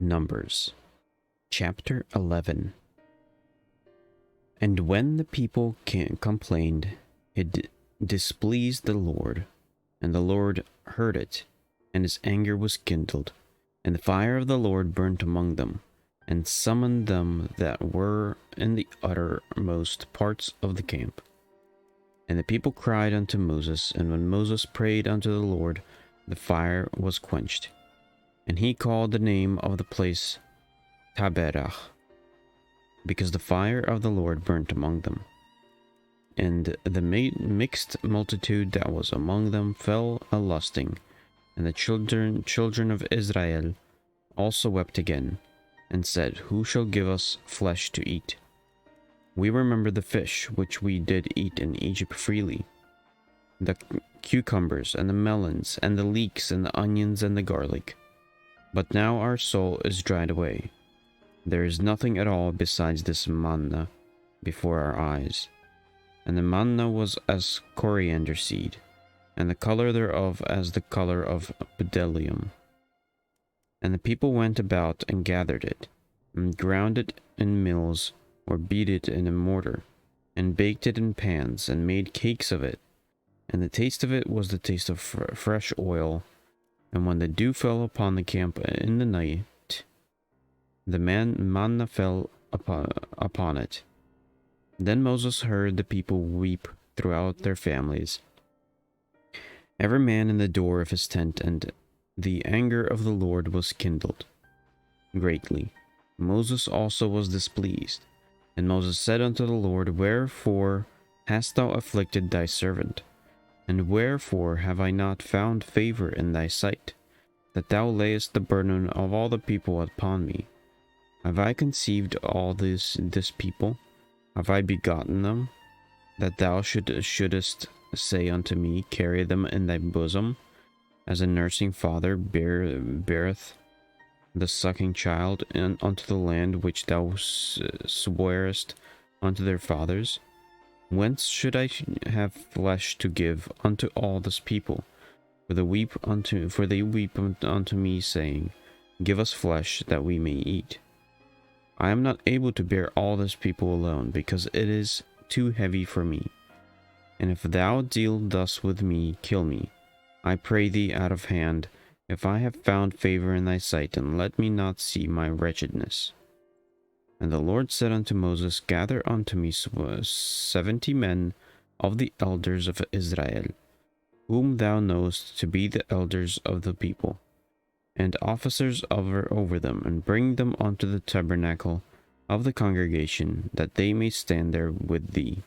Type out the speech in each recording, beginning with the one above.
Numbers chapter 11. And when the people complained, it displeased the Lord, and the Lord heard it, and his anger was kindled, and the fire of the Lord burnt among them, and summoned them that were in the uttermost parts of the camp. And the people cried unto Moses, and when Moses prayed unto the Lord, the fire was quenched. And he called the name of the place Taberach, because the fire of the Lord burnt among them. And the mixed multitude that was among them fell a lusting, and the children of Israel also wept again, and said, Who shall give us flesh to eat? We remember the fish which we did eat in Egypt freely, the cucumbers and the melons and the leeks and the onions and the garlic. But now our soul is dried away. There is nothing at all besides this manna before our eyes. And the manna was as coriander seed, and the color thereof as the color of bdellium. And the people went about and gathered it, and ground it in mills, or beat it in a mortar, and baked it in pans, and made cakes of it. And the taste of it was the taste of fresh oil. And when the dew fell upon the camp in the night, the manna fell upon it. Then Moses heard the people weep throughout their families, every man in the door of his tent, and the anger of the Lord was kindled greatly. Moses also was displeased. And Moses said unto the Lord, Wherefore hast thou afflicted thy servant? And wherefore have I not found favor in thy sight, that thou layest the burden of all the people upon me? Have I conceived all this people? Have I begotten them, that thou shouldest say unto me, Carry them in thy bosom, as a nursing father beareth the sucking child unto the land which thou swearest unto their fathers? Whence should I have flesh to give unto all this people? For they weep unto me, saying, Give us flesh that we may eat. I am not able to bear all this people alone, because it is too heavy for me. And if thou deal thus with me, kill me, I pray thee out of hand, if I have found favor in thy sight, and let me not see my wretchedness. And the Lord said unto Moses, Gather unto me 70 men of the elders of Israel, whom thou knowest to be the elders of the people, and officers over them, and bring them unto the tabernacle of the congregation, that they may stand there with thee.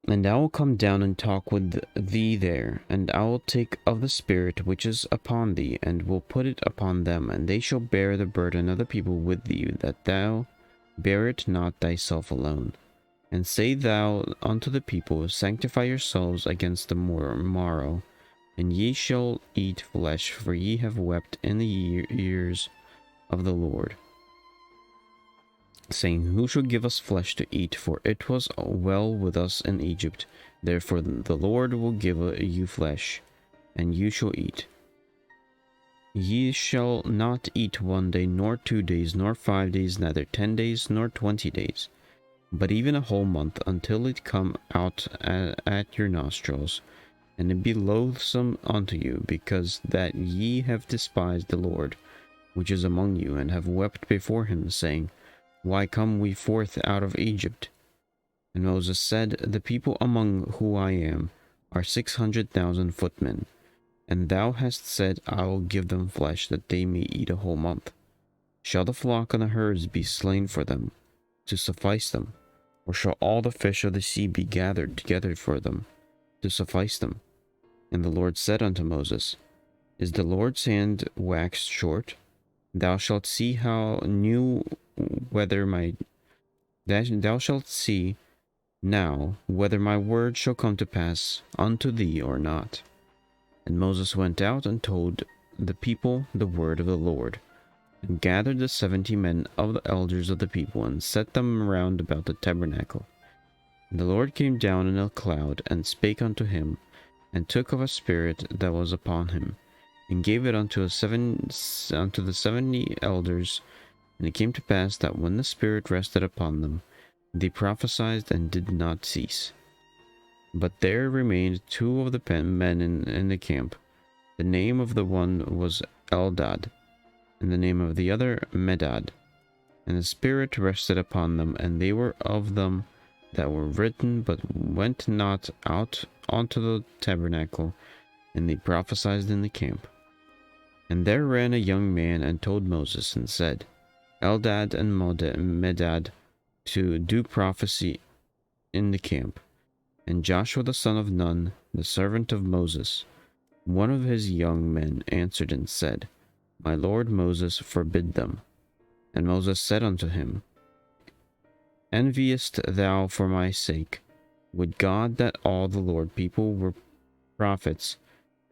And I will come down and talk with thee there, and I will take of the Spirit which is upon thee, and will put it upon them, and they shall bear the burden of the people with thee, that thou bear it not thyself alone. And say thou unto the people, Sanctify yourselves against the morrow, and ye shall eat flesh, for ye have wept in the ears of the Lord, saying, Who shall give us flesh to eat? For it was well with us in Egypt. Therefore the Lord will give you flesh, and you shall eat. Ye shall not eat 1 day, nor 2 days, nor 5 days, neither 10 days, nor 20 days, but even a whole month, until it come out at your nostrils, and it be loathsome unto you, because that ye have despised the Lord, which is among you, and have wept before him, saying, Why come we forth out of Egypt? And Moses said, The people among whom I am are 600,000 footmen, and thou hast said, I will give them flesh, that they may eat a whole month. Shall the flock and the herds be slain for them, to suffice them? Or shall all the fish of the sea be gathered together for them, to suffice them? And the Lord said unto Moses, Is the Lord's hand waxed short? Thou shalt see thou shalt see now whether my word shall come to pass unto thee or not. And Moses went out and told the people the word of the Lord, and gathered the 70 men of the elders of the people, and set them round about the tabernacle. And the Lord came down in a cloud, and spake unto him, and took of a spirit that was upon him, and gave it unto the 70 elders. And it came to pass that when the Spirit rested upon them, they prophesied and did not cease. But there remained 2 of the men in the camp. The name of the one was Eldad, and the name of the other Medad. And the Spirit rested upon them, and they were of them that were written, but went not out unto the tabernacle, and they prophesied in the camp. And there ran a young man and told Moses, and said, Eldad and Medad to do prophecy in the camp. And Joshua the son of Nun, the servant of Moses, one of his young men, answered and said, My lord Moses forbid them. And Moses said unto him, Enviest thou for my sake? Would God that all the Lord people were prophets,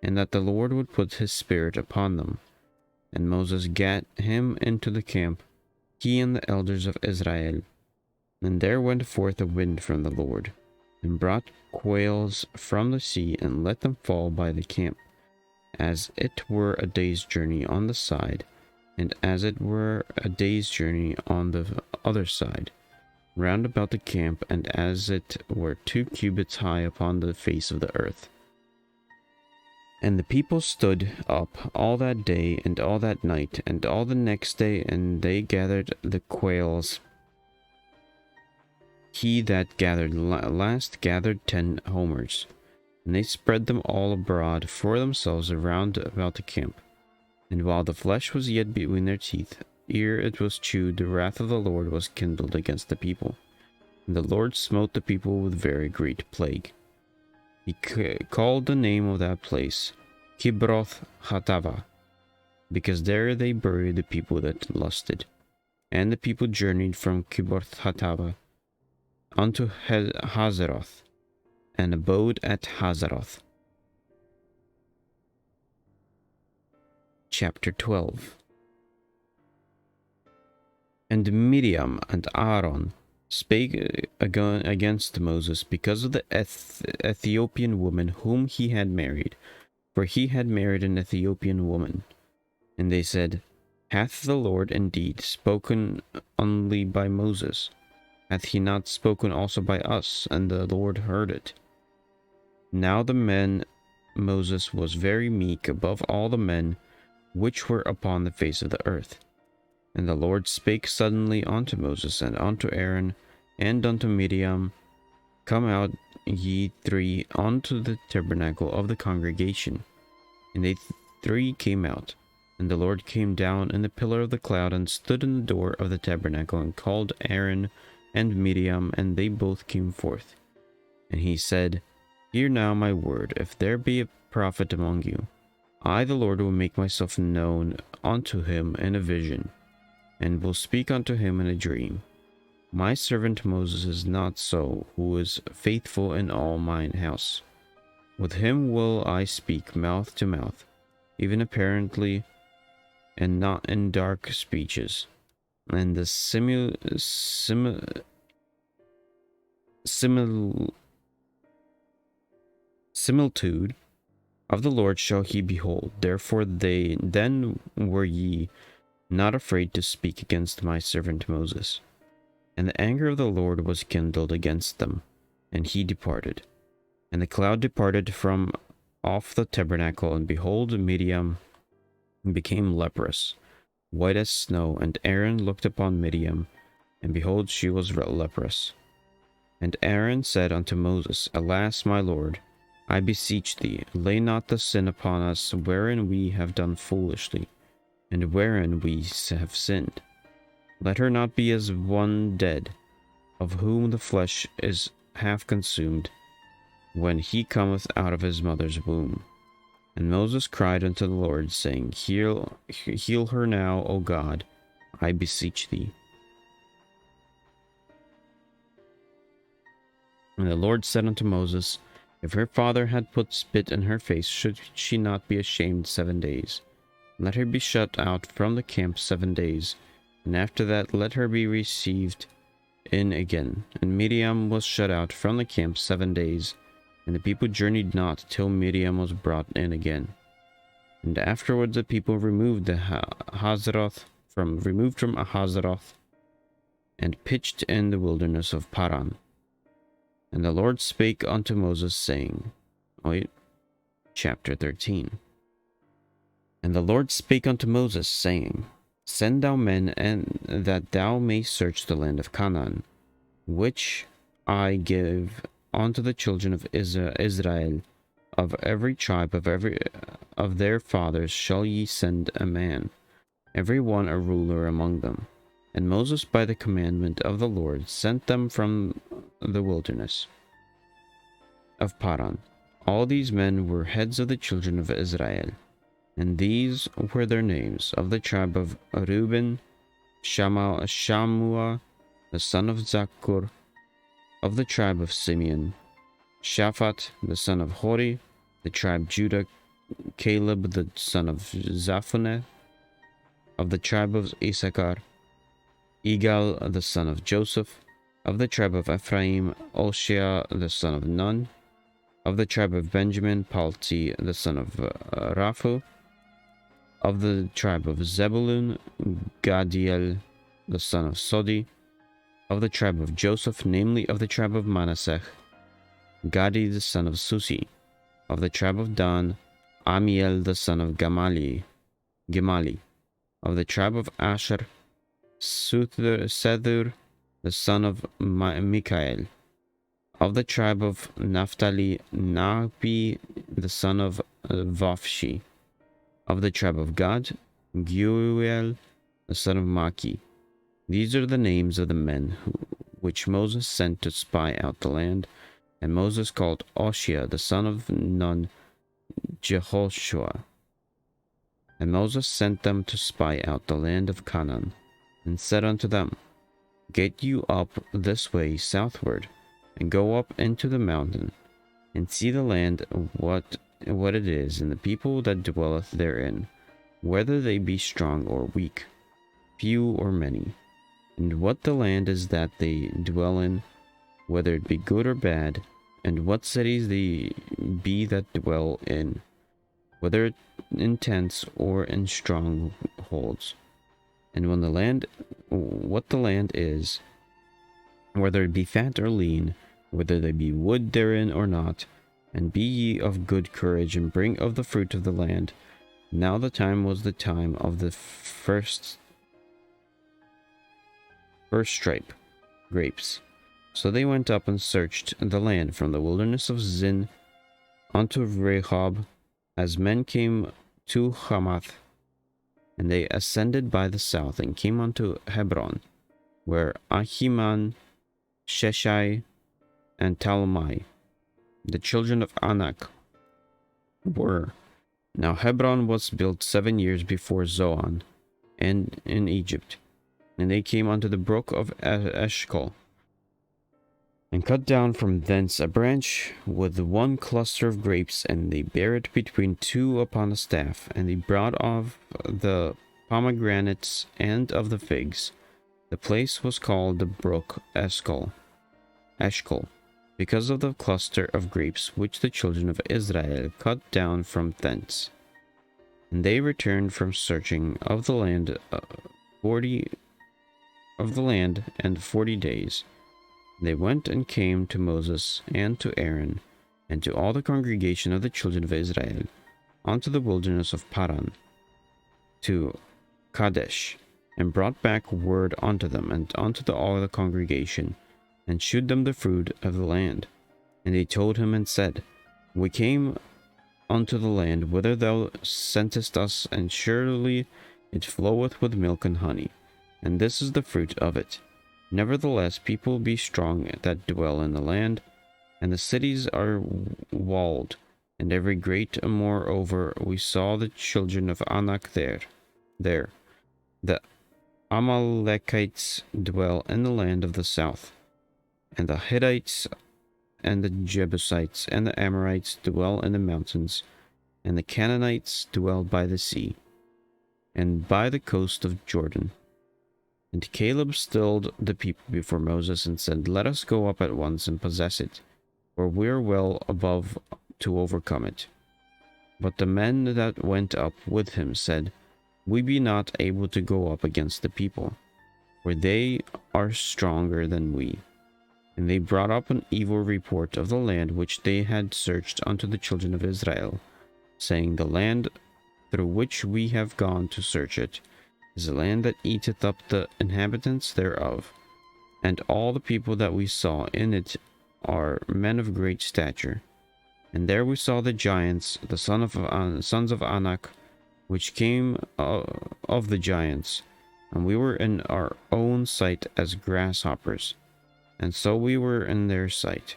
and that the Lord would put his spirit upon them. And Moses gat him into the camp, he and the elders of Israel. And there went forth a wind from the Lord, and brought quails from the sea, and let them fall by the camp, as it were a day's journey on the side, and as it were a day's journey on the other side, round about the camp, and as it were 2 cubits high upon the face of the earth. And the people stood up all that day and all that night and all the next day, and they gathered the quails. He that gathered last gathered 10 homers, and they spread them all abroad for themselves around about the camp. And while the flesh was yet between their teeth, ere it was chewed, the wrath of the Lord was kindled against the people. And the Lord smote the people with very great plague. He called the name of that place Kibroth Hatava, because there they buried the people that lusted. And the people journeyed from Kibroth Hatava unto Hazeroth, and abode at Hazeroth. Chapter 12. And Miriam and Aaron spake against Moses because of the Ethiopian woman whom he had married, for he had married an Ethiopian woman. And they said, Hath the Lord indeed spoken only by Moses? Hath he not spoken also by us? And the Lord heard it. Now the man Moses was very meek above all the men which were upon the face of the earth. And the Lord spake suddenly unto Moses and unto Aaron and unto Miriam, Come out, ye 3, unto the tabernacle of the congregation. And they 3 came out. And the Lord came down in the pillar of the cloud, and stood in the door of the tabernacle, and called Aaron and Miriam, and they both came forth. And he said, Hear now my word, if there be a prophet among you, I the Lord will make myself known unto him in a vision, and will speak unto him in a dream. My servant Moses is not so, who is faithful in all mine house. With him will I speak mouth to mouth, even apparently, and not in dark speeches. And the similitude of the Lord shall he behold. Therefore then were ye not afraid to speak against my servant Moses. And the anger of the Lord was kindled against them, and he departed. And the cloud departed from off the tabernacle, and behold, Miriam became leprous, white as snow. And Aaron looked upon Miriam, and behold, she was leprous. And Aaron said unto Moses, Alas, my Lord, I beseech thee, lay not the sin upon us wherein we have done foolishly, and wherein we have sinned. Let her not be as one dead, of whom the flesh is half consumed, when he cometh out of his mother's womb. And Moses cried unto the Lord, saying, Heal her now, O God, I beseech thee. And the Lord said unto Moses, If her father had put spit in her face, should she not be ashamed 7 days? Let her be shut out from the camp 7 days, and after that let her be received in again. And Miriam was shut out from the camp 7 days, And the people journeyed not till Miriam was brought in again. And afterwards the people removed removed from Hazeroth, and pitched in the wilderness of Paran. And the Lord spake unto Moses, saying, chapter 13. And the Lord spake unto Moses, saying, Send thou men, and that thou mayst search the land of Canaan, which I give unto the children of Israel. Of every tribe of their fathers shall ye send a man, every one a ruler among them. And Moses, by the commandment of the Lord, sent them from the wilderness of Paran. All these men were heads of the children of Israel, and these were their names: of the tribe of Reuben, Shammua, the son of Zakkur; of the tribe of Simeon, Shaphat, the son of Hori; the tribe Judah, Caleb, the son of Zaphaneh; of the tribe of Issachar, Igal, the son of Joseph; of the tribe of Ephraim, Oshea, the son of Nun; of the tribe of Benjamin, Palti, the son of Raphu; of the tribe of Zebulun, Gadiel, the son of Sodi; of the tribe of Joseph, namely of the tribe of Manasseh, Gadi, the son of Susi; of the tribe of Dan, Amiel, the son of Gemali; of the tribe of Asher, Sethur, the son of Mikael; of the tribe of Naphtali, Nahbi, the son of Vafshi; of the tribe of Gad, Geuel, the son of Maki. These are the names of the men which Moses sent to spy out the land. And Moses called Oshea, the son of Nun, Jehoshua. And Moses sent them to spy out the land of Canaan, and said unto them, Get you up this way southward, and go up into the mountain, and see the land what it is, and the people that dwelleth therein, whether they be strong or weak, few or many, and what the land is that they dwell in, whether it be good or bad, and what cities they be that dwell in, whether in tents or in strongholds, and what the land is, whether it be fat or lean, whether there be wood therein or not, and be ye of good courage, and bring of the fruit of the land. Now the time was the time of the first stripe grapes. So they went up and searched the land from the wilderness of Zin unto Rehob, as men came to Hamath. And they ascended by the south, and came unto Hebron, where Ahiman, Sheshai, and Talmai, the children of Anak, were. Now Hebron was built 7 years before Zoan, and in Egypt. And they came unto the brook of Eshcol, and cut down from thence a branch with one cluster of grapes, and they bare it between two upon a staff. And they brought of the pomegranates and of the figs. The place was called the brook Eshcol, because of the cluster of grapes which the children of Israel cut down from thence. And they returned from searching of the land 40 days. They went and came to Moses and to Aaron and to all the congregation of the children of Israel unto the wilderness of Paran, to Kadesh, and brought back word unto them and unto all the congregation, and shewed them the fruit of the land. And they told him and said, We came unto the land whither thou sentest us, and surely it floweth with milk and honey, and this is the fruit of it. Nevertheless, people be strong that dwell in the land, and the cities are walled, and every great. Moreover, we saw the children of Anak there. The Amalekites dwell in the land of the south, and the Hittites, and the Jebusites, and the Amorites dwell in the mountains, and the Canaanites dwell by the sea, and by the coast of Jordan. And Caleb stilled the people before Moses, and said, Let us go up at once and possess it, for we are well above to overcome it. But the men that went up with him said, We be not able to go up against the people, for they are stronger than we. And they brought up an evil report of the land which they had searched unto the children of Israel, saying, The land through which we have gone to search it is a land that eateth up the inhabitants thereof, and all the people that we saw in it are men of great stature. And there we saw the giants, the sons of Anak, which came of the giants, and we were in our own sight as grasshoppers, and so we were in their sight.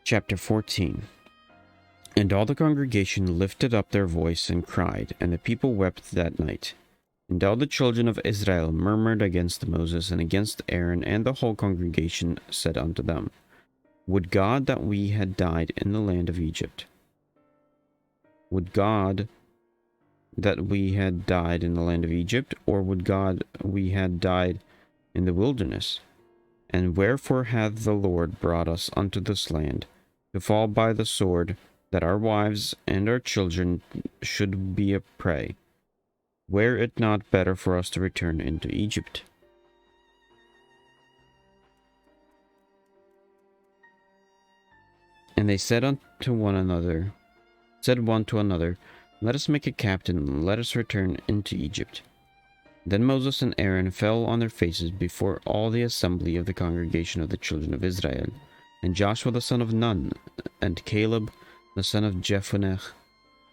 Chapter 14. And all the congregation lifted up their voice and cried, and the people wept that night. And all the children of Israel murmured against Moses and against Aaron, and the whole congregation said unto them, Would God that we had died in the land of Egypt. Would God that we had died in the land of Egypt, or would God we had died in the wilderness? And wherefore hath the Lord brought us unto this land, to fall by the sword, that our wives and our children should be a prey? Were it not better for us to return into Egypt? And they said one to another, Let us make a captain, and let us return into Egypt. Then Moses and Aaron fell on their faces before all the assembly of the congregation of the children of Israel. And Joshua the son of Nun, and Caleb the son of Jephunneh,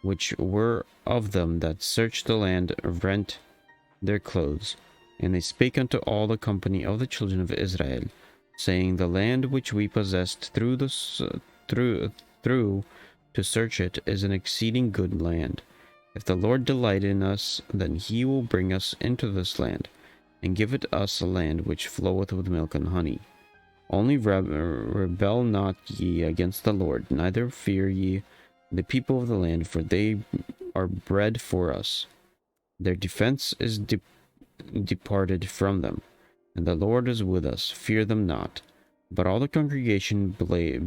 which were of them that searched the land, rent their clothes. And they spake unto all the company of the children of Israel, saying, The land which we possessed through to search it is an exceeding good land. If the Lord delight in us, then he will bring us into this land, and give it us a land which floweth with milk and honey. Only rebel not ye against the Lord, neither fear ye the people of the land, for they are bread for us. Their defense is departed from them, and the Lord is with us. Fear them not. But all the congregation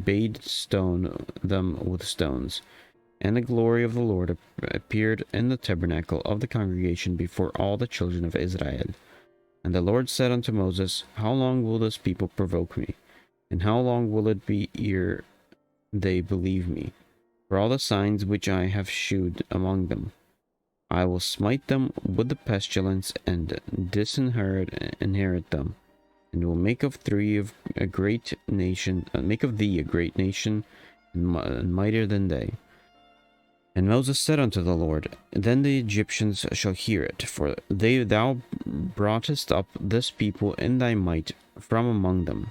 bade stone them with stones. And the glory of the Lord appeared in the tabernacle of the congregation before all the children of Israel. And the Lord said unto Moses, How long will this people provoke me? And how long will it be ere they believe me? For all the signs which I have shewed among them, I will smite them with the pestilence, and disinherit them, and will make of thee a great nation, and mightier than they. And Moses said unto the Lord, Then the Egyptians shall hear it, for thou broughtest up this people in thy might from among them.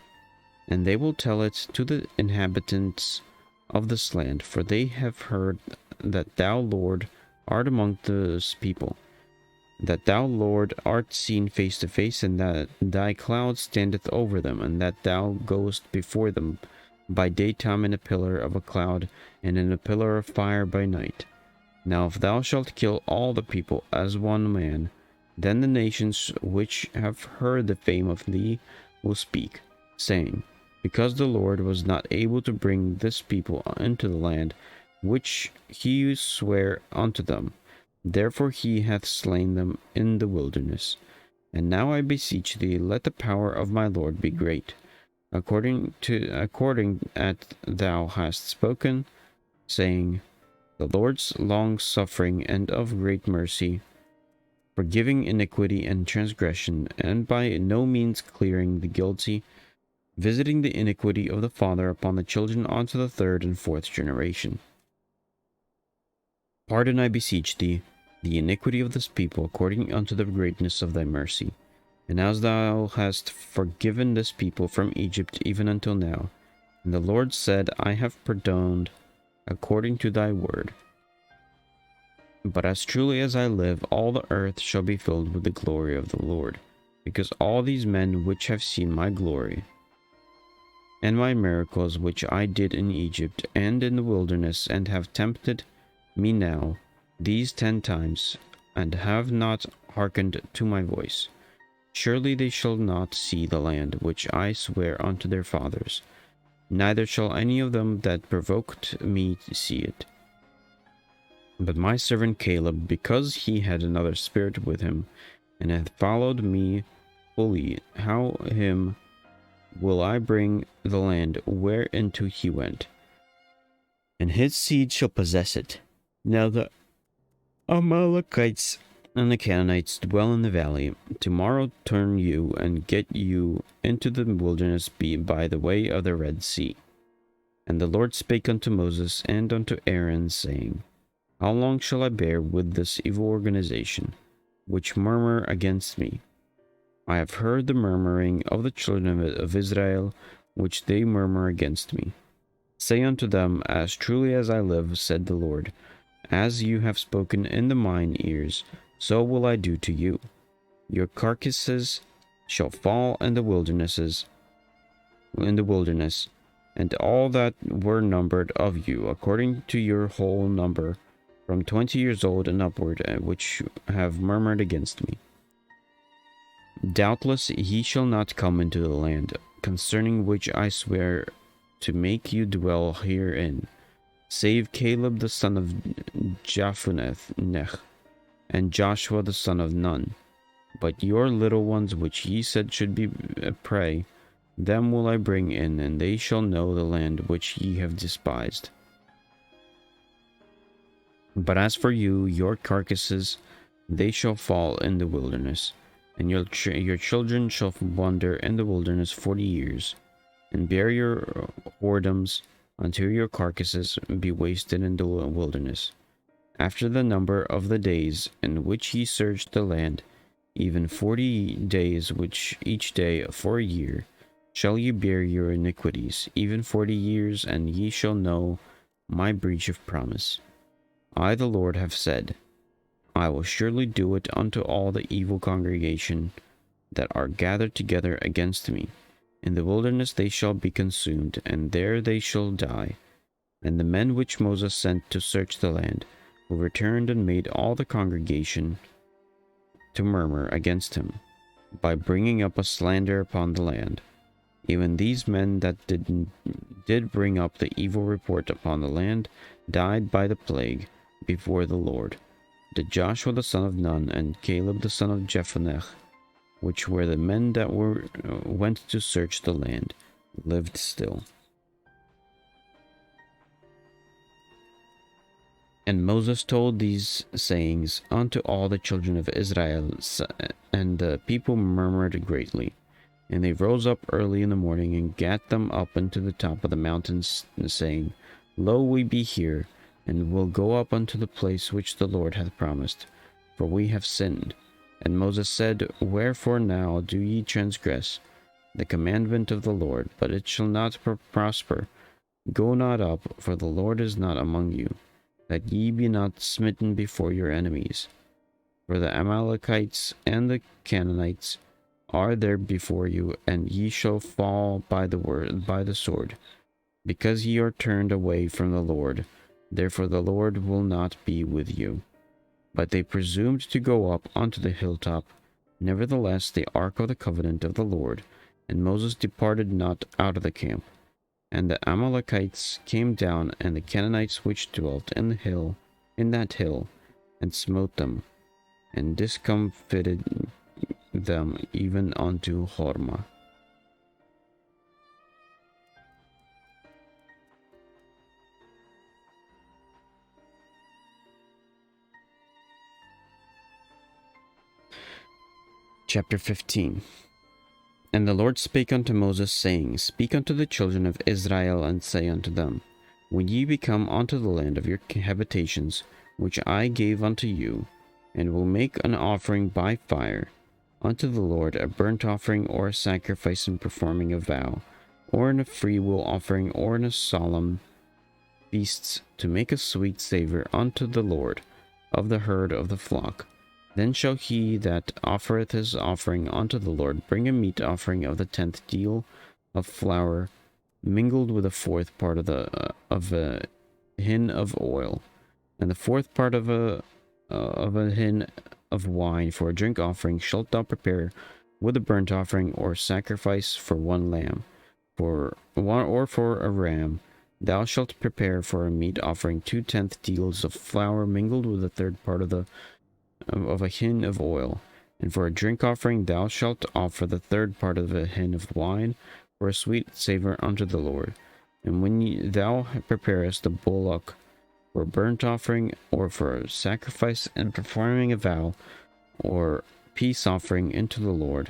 And they will tell it to the inhabitants of this land, for they have heard that thou, Lord, art among this people, that thou, Lord, art seen face to face, and that thy cloud standeth over them, and that thou goest before them by daytime in a pillar of a cloud, and in a pillar of fire by night. Now if thou shalt kill all the people as one man, then the nations which have heard the fame of thee will speak, saying, Because the Lord was not able to bring this people into the land which he sware unto them, therefore he hath slain them in the wilderness. And now I beseech thee, let the power of my Lord be great, according as thou hast spoken, saying, The Lord's long suffering and of great mercy, forgiving iniquity and transgression, and by no means clearing the guilty, visiting the iniquity of the father upon the children unto the third and fourth generation. Pardon, I beseech thee, the iniquity of this people according unto the greatness of thy mercy. And as thou hast forgiven this people from Egypt even until now, and the Lord said, I have pardoned according to thy word. But as truly as I live, all the earth shall be filled with the glory of the Lord, because all these men which have seen my glory, and my miracles which I did in Egypt and in the wilderness, and have tempted me now these 10 times, and have not hearkened to my voice. Surely they shall not see the land which I swear unto their fathers, neither shall any of them that provoked me see it. But my servant Caleb, because he had another spirit with him, and hath followed me fully, how him will I bring the land whereinto he went, and his seed shall possess it. Now the Amalekites and the Canaanites dwell in the valley. Tomorrow turn you and get you into the wilderness by the way of the Red Sea. And the Lord spake unto Moses and unto Aaron, saying, How long shall I bear with this evil organization, which murmur against me? I have heard the murmuring of the children of Israel, which they murmur against me. Say unto them, As truly as I live, said the Lord, as you have spoken in mine ears, so will I do to you. Your carcasses shall fall in the wilderness, and all that were numbered of you, according to your whole number, from 20 years old and upward, which have murmured against me. Doubtless he shall not come into the land, concerning which I swear to make you dwell herein, save Caleb the son of Jephunneh, and Joshua the son of Nun. But your little ones which ye said should be a prey, them will I bring in, and they shall know the land which ye have despised. But as for you, your carcasses, they shall fall in the wilderness, and your children shall wander in the wilderness 40 years, and bear your whoredoms until your carcasses be wasted in the wilderness. After the number of the days in which ye searched the land, even 40 days, which each day for a year, shall ye bear your iniquities, even 40 years, and ye shall know my breach of promise. I, the Lord, have said, I will surely do it unto all the evil congregation that are gathered together against me. In the wilderness they shall be consumed, and there they shall die. And the men which Moses sent to search the land, who returned and made all the congregation to murmur against him, by bringing up a slander upon the land. Even these men that did bring up the evil report upon the land, died by the plague before the Lord. Did Joshua the son of Nun and Caleb the son of Jephunneh, which were the men that went to search the land, lived still. And Moses told these sayings unto all the children of Israel, and the people murmured greatly. And they rose up early in the morning, and gat them up unto the top of the mountains, saying, Lo, we be here, and will go up unto the place which the Lord hath promised, for we have sinned. And Moses said, Wherefore now do ye transgress the commandment of the Lord? But it shall not prosper. Go not up, for the Lord is not among you, that ye be not smitten before your enemies. For the Amalekites and the Canaanites are there before you, and ye shall fall by the sword, because ye are turned away from the Lord. Therefore the Lord will not be with you. But they presumed to go up unto the hilltop. Nevertheless, the ark of the covenant of the Lord, and Moses departed not out of the camp. And the Amalekites came down, and the Canaanites which dwelt in that hill, and smote them, and discomfited them even unto Hormah. Chapter 15. And the Lord spake unto Moses, saying, Speak unto the children of Israel, and say unto them, When ye be come unto the land of your habitations, which I gave unto you, and will make an offering by fire unto the Lord, a burnt offering, or a sacrifice in performing a vow, or in a freewill offering, or in a solemn feasts, to make a sweet savour unto the Lord of the herd of the flock, then shall he that offereth his offering unto the Lord bring a meat offering of the 10th deal of flour, mingled with a 4th part of a hin of oil, and the 4th part of a hin of wine for a drink offering shalt thou prepare with a burnt offering or sacrifice for one lamb, for one or for a ram. Thou shalt prepare for a meat offering 2/10 deals of flour mingled with a third part of a hin of oil. And for a drink offering thou shalt offer the third part of a hin of wine for a sweet savor unto the Lord. And when thou preparest the bullock for a burnt offering or for a sacrifice, and performing a vow or peace offering unto the Lord,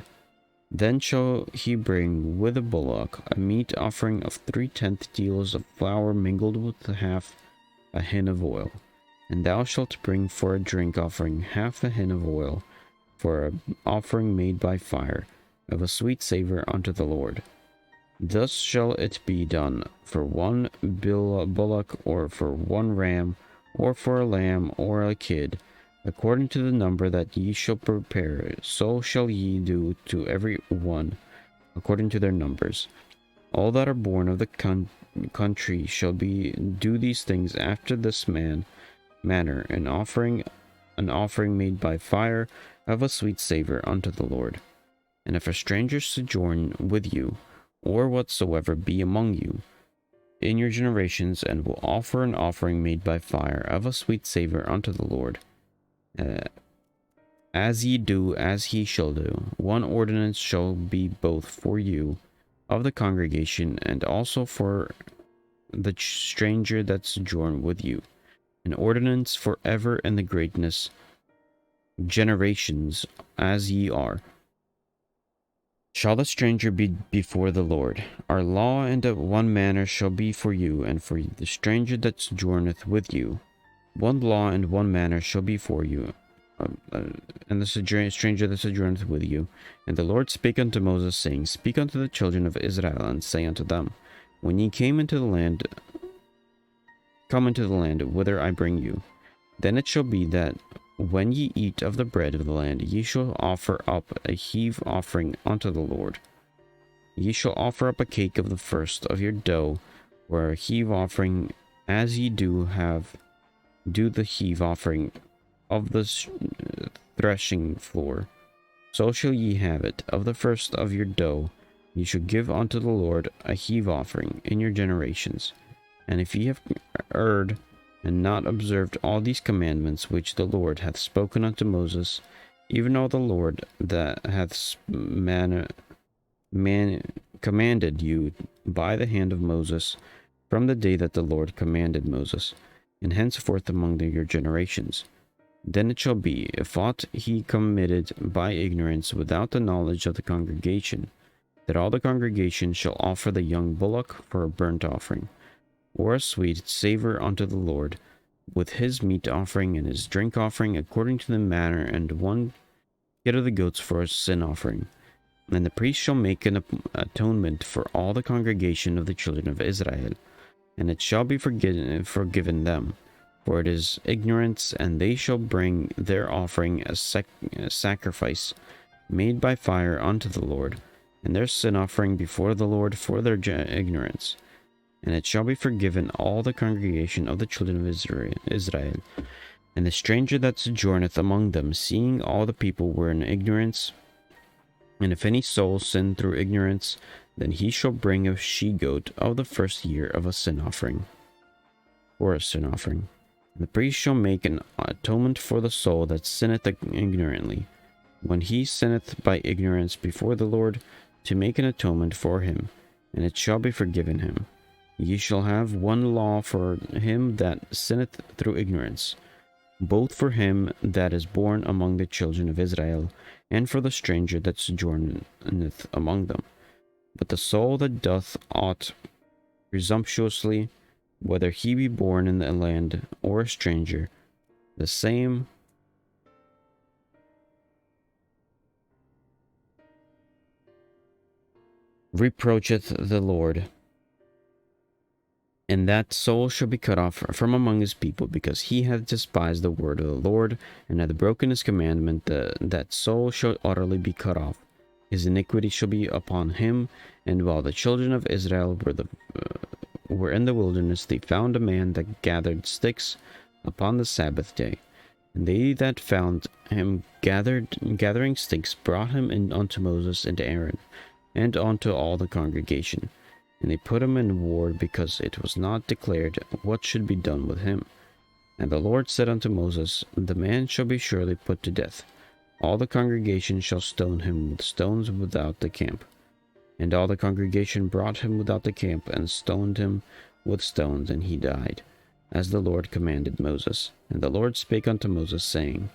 then shall he bring with the bullock a meat offering of 3/10 deals of flour mingled with half a hin of oil. And thou shalt bring for a drink offering half a hin of oil, for an offering made by fire, of a sweet savor unto the Lord. Thus shall it be done for one bullock, or for one ram, or for a lamb, or a kid, according to the number that ye shall prepare. So shall ye do to every one according to their numbers. All that are born of the country shall do these things after this manner, an offering made by fire, of a sweet savor unto the Lord. And if a stranger sojourn with you, or whatsoever be among you in your generations, and will offer an offering made by fire, of a sweet savor unto the Lord, as ye do, as he shall do, one ordinance shall be both for you of the congregation, and also for the stranger that sojourn with you, an ordinance forever in the greatness generations as ye are. Shall the stranger be before the Lord? Our law and one manner shall be for you, and for the stranger that sojourneth with you. One law and one manner shall be for you, and the stranger that sojourneth with you. And the Lord spake unto Moses, saying, Speak unto the children of Israel, and say unto them, When ye come into the land whither I bring you, then it shall be that when ye eat of the bread of the land, ye shall offer up a heave offering unto the Lord. Ye shall offer up a cake of the first of your dough, or a heave offering, as ye do the heave offering of the threshing floor. So shall ye have it. Of the first of your dough ye shall give unto the Lord a heave offering in your generations. And if ye have erred, and not observed all these commandments which the Lord hath spoken unto Moses, even all the Lord that hath commanded you by the hand of Moses, from the day that the Lord commanded Moses, and henceforth among your generations. Then it shall be, if aught he committed by ignorance without the knowledge of the congregation, that all the congregation shall offer the young bullock for a burnt offering, or a sweet savor unto the Lord, with his meat offering and his drink offering according to the manner, and one kid of the goats for a sin offering. And the priest shall make an atonement for all the congregation of the children of Israel, and it shall be forgiven them, for it is ignorance. And they shall bring their offering a sacrifice made by fire unto the Lord, and their sin offering before the Lord for their ignorance. And it shall be forgiven all the congregation of the children of Israel, and the stranger that sojourneth among them, seeing all the people were in ignorance. And if any soul sin through ignorance, then he shall bring a she-goat of the first year of a sin offering, or a sin offering. And the priest shall make an atonement for the soul that sinneth ignorantly, when he sinneth by ignorance before the Lord, to make an atonement for him, and it shall be forgiven him. Ye shall have one law for him that sinneth through ignorance, both for him that is born among the children of Israel, and for the stranger that sojourneth among them. But the soul that doth aught presumptuously, whether he be born in the land or a stranger, the same reproacheth the Lord, and that soul shall be cut off from among his people, because he hath despised the word of the Lord, and hath broken his commandment. That soul shall utterly be cut off. His iniquity shall be upon him. And while the children of Israel were in the wilderness, they found a man that gathered sticks upon the Sabbath day. And they that found him gathering sticks brought him in unto Moses and Aaron, and unto all the congregation. And they put him in ward, because it was not declared what should be done with him. And the Lord said unto Moses, The man shall be surely put to death. All the congregation shall stone him with stones without the camp. And all the congregation brought him without the camp, and stoned him with stones, and he died, as the Lord commanded Moses. And the Lord spake unto Moses, saying,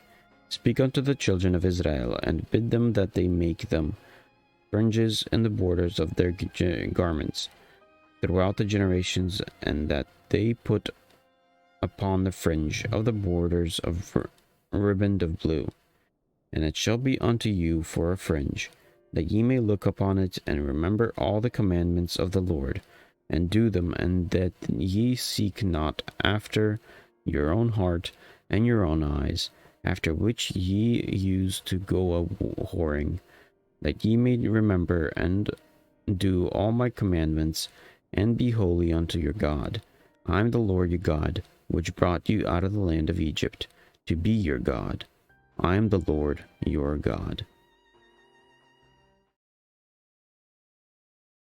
Speak unto the children of Israel, and bid them that they make them fringes in the borders of their garments throughout the generations, and that they put upon the fringe of the borders of riband of blue. And it shall be unto you for a fringe, that ye may look upon it, and remember all the commandments of the Lord, and do them, and that ye seek not after your own heart and your own eyes, after which ye used to go a whoring, that ye may remember and do all my commandments, and be holy unto your God. I am the Lord your God, which brought you out of the land of Egypt, to be your God. I am the Lord your God.